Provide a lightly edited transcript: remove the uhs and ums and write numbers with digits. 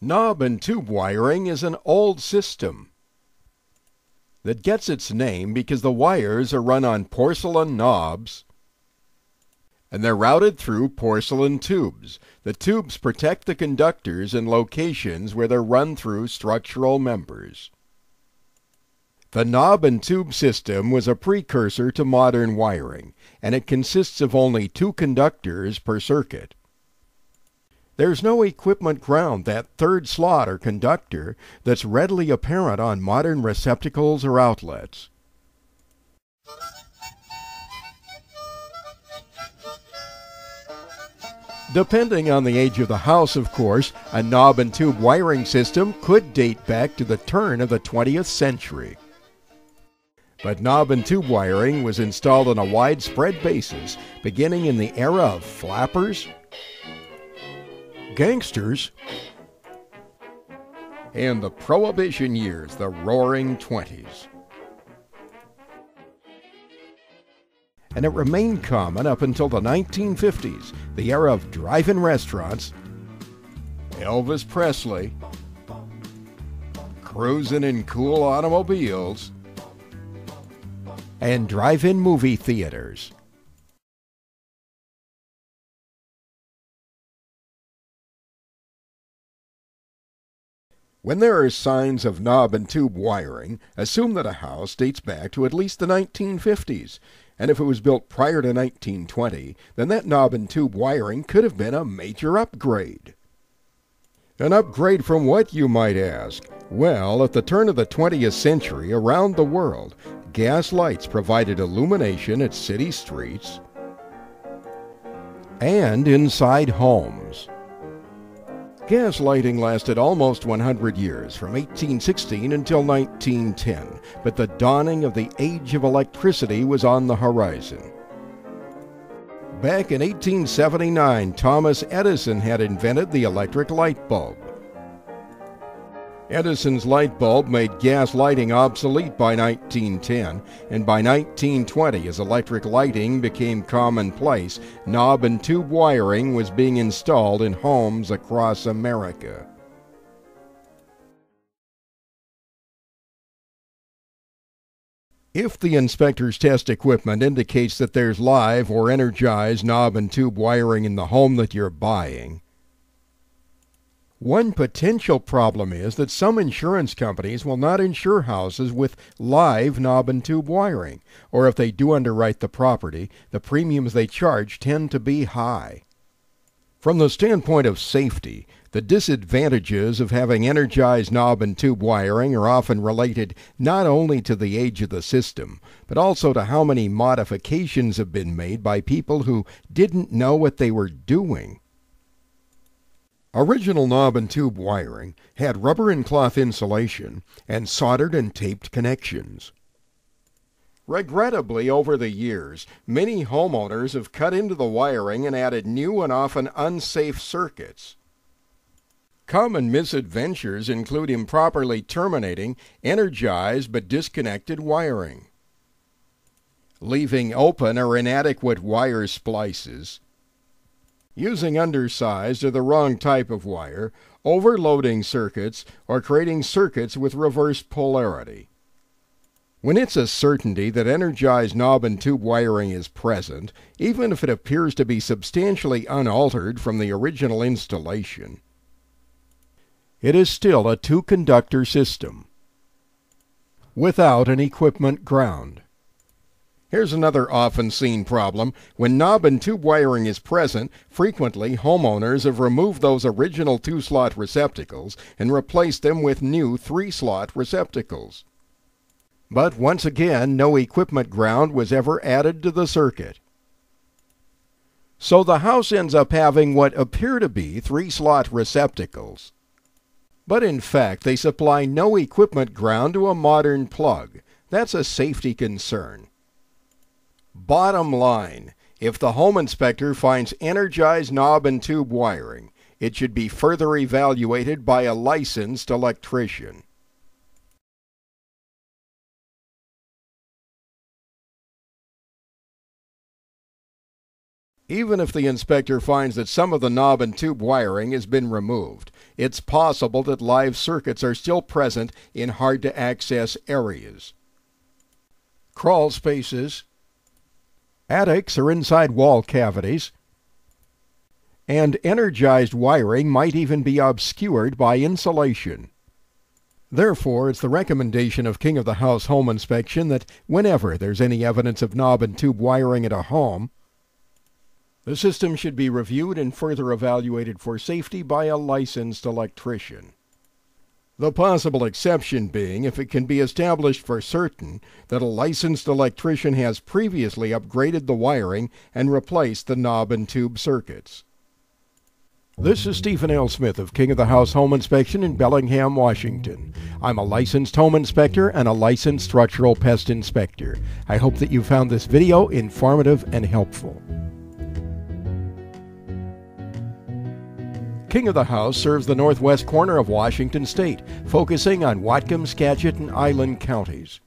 Knob and tube wiring is an old system that gets its name because the wires are run on porcelain knobs and they're routed through porcelain tubes. The tubes protect the conductors in locations where they're run through structural members. The knob and tube system was a precursor to modern wiring, and it consists of only 2 conductors per circuit. There's no equipment ground, that third slot or conductor, that's readily apparent on modern receptacles or outlets. Depending on the age of the house, of course, a knob and tube wiring system could date back to the turn of the 20th century. But knob and tube wiring was installed on a widespread basis, beginning in the era of flappers, gangsters, and the Prohibition years, the Roaring '20s. And it remained common up until the 1950s, the era of drive-in restaurants, Elvis Presley, cruising in cool automobiles, and drive-in movie theaters. When there are signs of knob and tube wiring, assume that a house dates back to at least the 1950s. And if it was built prior to 1920, then that knob and tube wiring could have been a major upgrade. An upgrade from what, you might ask? Well, at the turn of the 20th century, around the world, gas lights provided illumination at city streets and inside homes. Gas lighting lasted almost 100 years, from 1816 until 1910, but the dawning of the age of electricity was on the horizon. Back in 1879, Thomas Edison had invented the electric light bulb. Edison's light bulb made gas lighting obsolete by 1910, and by 1920, as electric lighting became commonplace, knob and tube wiring was being installed in homes across America. If the inspector's test equipment indicates that there's live or energized knob and tube wiring in the home that you're buying, one potential problem is that some insurance companies will not insure houses with live knob and tube wiring, or if they do underwrite the property, the premiums they charge tend to be high. From the standpoint of safety, the disadvantages of having energized knob and tube wiring are often related not only to the age of the system, but also to how many modifications have been made by people who didn't know what they were doing. Original knob and tube wiring had rubber and cloth insulation and soldered and taped connections. Regrettably, over the years, many homeowners have cut into the wiring and added new and often unsafe circuits. Common misadventures include improperly terminating energized but disconnected wiring, leaving open or inadequate wire splices, using undersized or the wrong type of wire, overloading circuits, or creating circuits with reverse polarity. When it's a certainty that energized knob and tube wiring is present, even if it appears to be substantially unaltered from the original installation, it is still a 2-conductor system without an equipment ground. Here's another often seen problem. When knob and tube wiring is present, frequently homeowners have removed those original 2-slot receptacles and replaced them with new 3-slot receptacles. But once again, no equipment ground was ever added to the circuit. So the house ends up having what appear to be 3-slot receptacles. But in fact, they supply no equipment ground to a modern plug. That's a safety concern. Bottom line, if the home inspector finds energized knob and tube wiring, it should be further evaluated by a licensed electrician. Even if the inspector finds that some of the knob and tube wiring has been removed, it's possible that live circuits are still present in hard-to-access areas. Crawl spaces, attics or inside wall cavities, and energized wiring might even be obscured by insulation. Therefore, it's the recommendation of King of the House Home Inspection that whenever there's any evidence of knob and tube wiring at a home, the system should be reviewed and further evaluated for safety by a licensed electrician. The possible exception being if it can be established for certain that a licensed electrician has previously upgraded the wiring and replaced the knob and tube circuits. This is Stephen L. Smith of King of the House Home Inspection in Bellingham, Washington. I'm a licensed home inspector and a licensed structural pest inspector. I hope that you found this video informative and helpful. King of the House serves the northwest corner of Washington State, focusing on Whatcom, Skagit, and Island counties.